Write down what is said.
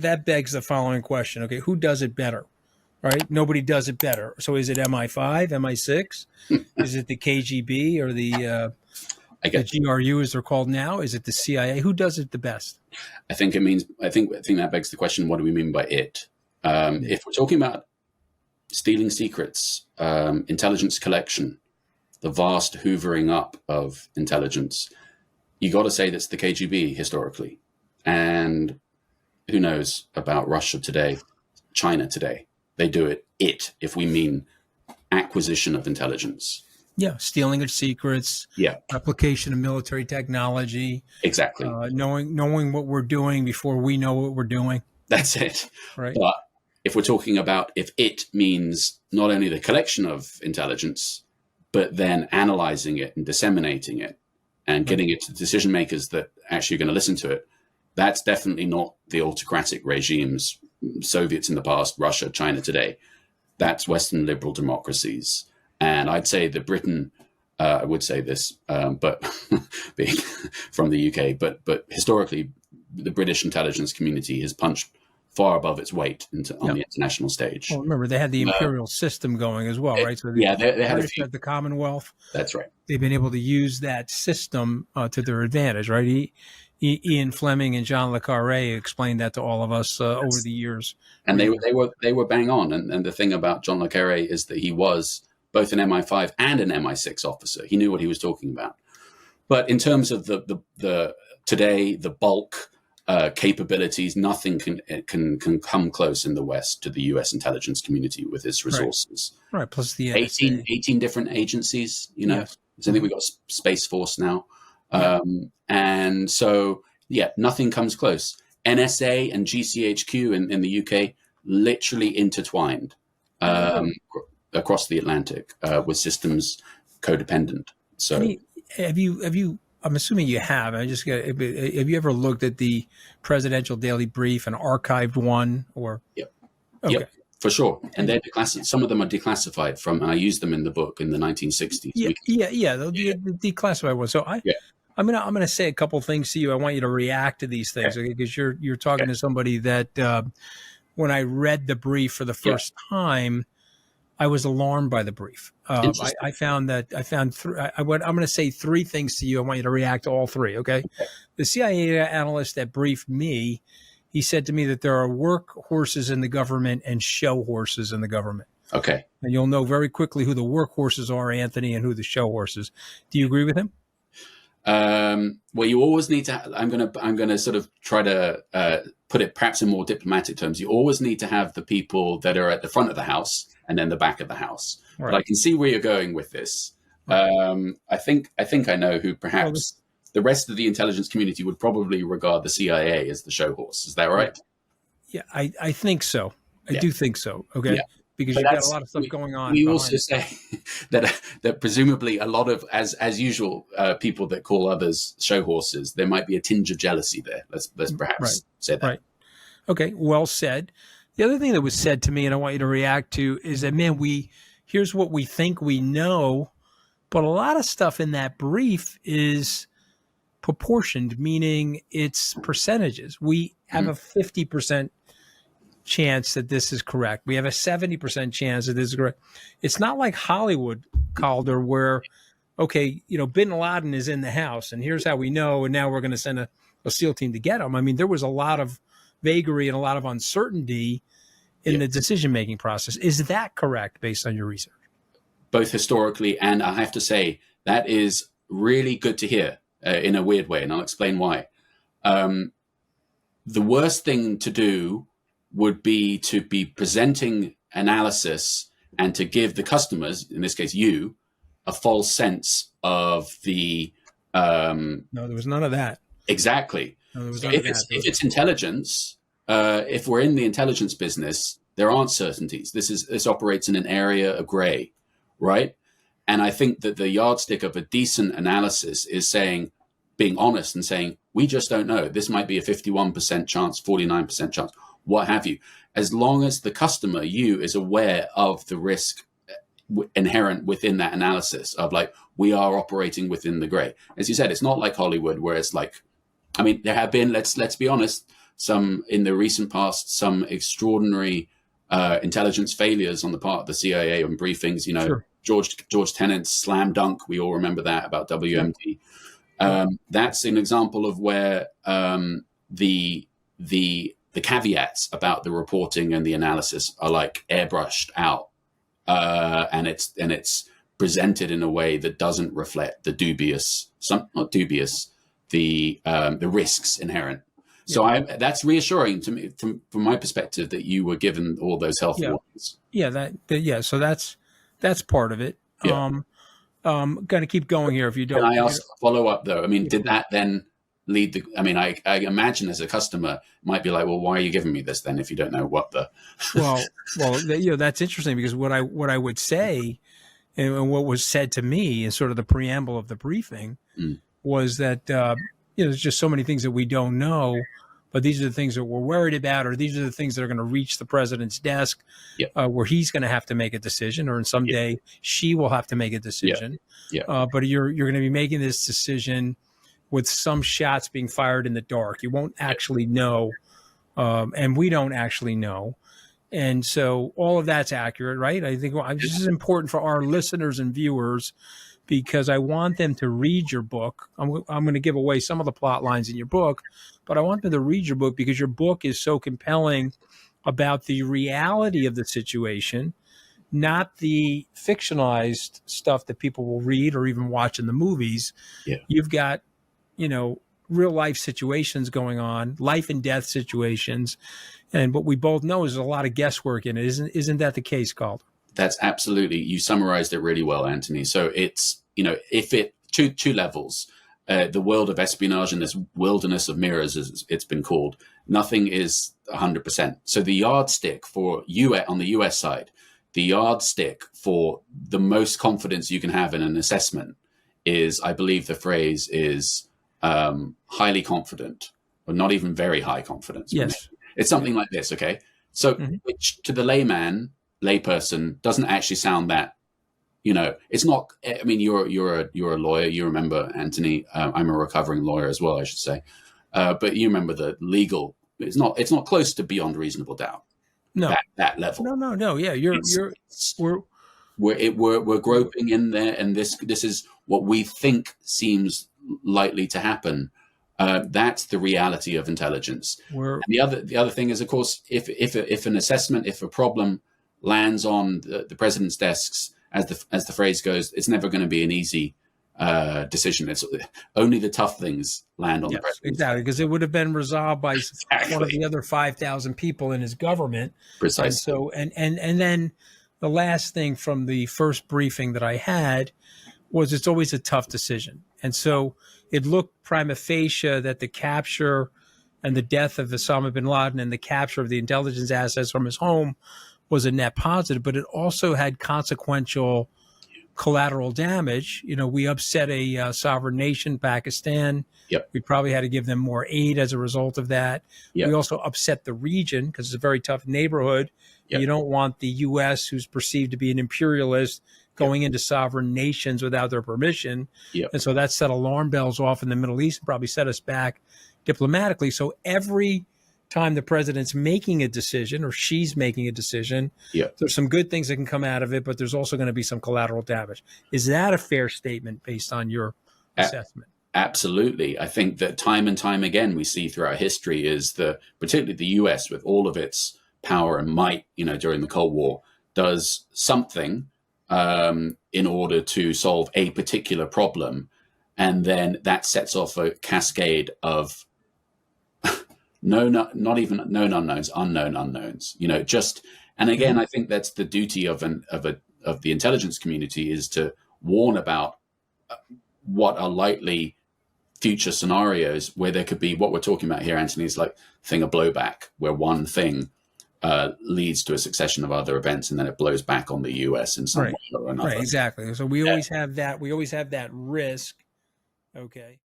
That begs the following question. Okay, who does it better? Right? Nobody does it better. So is it MI5, MI6? Is it the KGB or the GRU as they're called now? Is it the CIA? Who does it the best? I think that begs the question, what do we mean by it? If we're talking about stealing secrets, intelligence collection, the vast hoovering up of intelligence, you got to say that's the KGB historically. And who knows about Russia today, China today? They do it if we mean acquisition of intelligence. Yeah, stealing of secrets. Yeah, application of military technology. Exactly. Knowing what we're doing before we know what we're doing. That's it. Right. But if we're talking about if it means not only the collection of intelligence, but then analyzing it and disseminating it and getting it to decision makers that actually are going to listen to it, that's definitely not the autocratic regimes, Soviets in the past, Russia, China today. That's Western liberal democracies. And I'd say that Britain, I would say this, but being from the UK, but historically, the British intelligence community has punched far above its weight on the international stage. Well, remember, they had the imperial system going as well, right? So they had the Commonwealth. That's right. They've been able to use that system to their advantage, right? Ian Fleming and John le Carré explained that to all of us over the years. And they were bang on. And the thing about John le Carré is that he was both an MI5 and an MI6 officer. He knew what he was talking about. But in terms of the today, the bulk capabilities, nothing can come close in the West to the U.S. intelligence community with its resources. Right. Plus the 18 different agencies, Yes. So I think we've got Space Force now. And so, nothing comes close. NSA and GCHQ in the UK literally intertwined across the Atlantic with systems codependent. So have you, I'm assuming you have. Have you ever looked at the Presidential Daily Brief, an archived one? Or Yep. For sure. And they're declassified. Some of them are declassified and I used them in the book in the 1960s. The declassified one. So I'm gonna say a couple things to you. I want you to react to these things because you're talking to somebody that when I read the brief for the first time, I was alarmed by the brief. I'm going to say three things to you. I want you to react to all three. Okay. The CIA analyst that briefed me, he said to me that there are work horses in the government and show horses in the government. Okay. And you'll know very quickly who the work horses are, Anthony, and who the show horses. Do you agree with him? Well, you always need to. I'm going to sort of try to put it perhaps in more diplomatic terms. You always need to have the people that are at the front of the house and then the back of the house. Right. But I can see where you're going with this. Right. I think I know who perhaps the rest of the intelligence community would probably regard the CIA as the show horse. Is that right? Yeah, I think so. I do think so. Okay. Yeah. Because you've got a lot of stuff going on. We also say that presumably a lot of, as usual, people that call others show horses, there might be a tinge of jealousy there. Let's perhaps say that. Right. Okay. Well said. The other thing that was said to me, and I want you to react to, is that, man, here's what we think we know, but a lot of stuff in that brief is proportioned, meaning it's percentages. We have a 50% chance that this is correct. We have a 70% chance that this is correct. It's not like Hollywood, Calder, where, bin Laden is in the house and here's how we know, and now we're going to send a SEAL team to get him. I mean, there was a lot of vagary and a lot of uncertainty in the decision-making process. Is that correct based on your research? Both historically, and I have to say that is really good to hear in a weird way, and I'll explain why. The worst thing to do would be to be presenting analysis and to give the customers, in this case you, a false sense of the... No, there was none of that. Exactly. No, there was if it's intelligence, if we're in the intelligence business, there aren't certainties. This operates in an area of gray, right? And I think that the yardstick of a decent analysis is being honest and saying, we just don't know. This might be a 51% chance, 49% chance, what have you. As long as the customer, you, is aware of the risk inherent within that analysis of we are operating within the gray. As you said, it's not like Hollywood where it's there have been, let's be honest, in the recent past, some extraordinary intelligence failures on the part of the CIA on briefings. You know, Sure. George Tenet's slam dunk. We all remember that about WMD. That's an example of where the caveats about the reporting and the analysis are like airbrushed out, and it's presented in a way that doesn't reflect the the risks inherent. So that's reassuring to me from my perspective that you were given all those health warnings. So that's part of it. Yeah. Going to keep going here if you don't. Can I ask follow up though? I mean, did that then lead the? I mean, I imagine as a customer might be like, well, why are you giving me this then if you don't know what the? well, that's interesting because what I would say, and what was said to me in sort of the preamble of the briefing was that there's just so many things that we don't know, but these are the things that we're worried about, or these are the things that are going to reach the president's desk, where he's going to have to make a decision, or in someday she will have to make a decision. But you're going to be making this decision with some shots being fired in the dark. You won't actually know, and we don't actually know. And so all of that's accurate, right? I think this is important for our listeners and viewers because I want them to read your book. I'm going to give away some of the plot lines in your book, but I want them to read your book because your book is so compelling about the reality of the situation, not the fictionalized stuff that people will read or even watch in the movies. You've got, real life situations going on, life and death situations. And what we both know is there's a lot of guesswork in it. Isn't that the case, Calder? That's absolutely, you summarized it really well, Anthony. So it's, if it, two levels, the world of espionage and this wilderness of mirrors, as it's been called, nothing is 100%. So the yardstick for on the US side, the yardstick for the most confidence you can have in an assessment is, I believe the phrase is highly confident, or not even very high confidence. Yes. It's something like this, okay? So which to the layperson doesn't actually sound that, it's not, I mean, you're a lawyer, you remember, Anthony, I'm a recovering lawyer as well, I should say. But you remember the legal, it's not close to beyond reasonable doubt. No. That level. No. Yeah, we're groping in there, and this is what we think seems likely to happen. That's the reality of intelligence. And the other thing is, of course, if an assessment, if a problem lands on the president's desks, as the phrase goes, it's never going to be an easy decision. It's only the tough things land on the president. Exactly, because it would have been resolved by one of the other 5,000 people in his government. Precisely. And so, and then the last thing from the first briefing that I had was it's always a tough decision. And so it looked prima facie that the capture and the death of Osama bin Laden and the capture of the intelligence assets from his home was a net positive, but it also had consequential collateral damage. We upset a sovereign nation, Pakistan. We probably had to give them more aid as a result of that. We also upset the region because it's a very tough neighborhood. You don't want the U.S., who's perceived to be an imperialist, going into sovereign nations without their permission. And so that set alarm bells off in the Middle East and probably set us back diplomatically. So every time the president's making a decision or she's making a decision, there's some good things that can come out of it, but there's also going to be some collateral damage. Is that a fair statement based on your assessment? Absolutely. I think that time and time again, we see throughout history is particularly the US with all of its power and might, during the Cold War, does something in order to solve a particular problem. And then that sets off a cascade of not even known unknowns, unknown unknowns, and again, I think that's the duty of the intelligence community, is to warn about what are likely future scenarios where there could be what we're talking about here, Anthony, is like thing of blowback, where one thing leads to a succession of other events and then it blows back on the US in some way or another. Right, exactly. So we always have that. We always have that risk. Okay.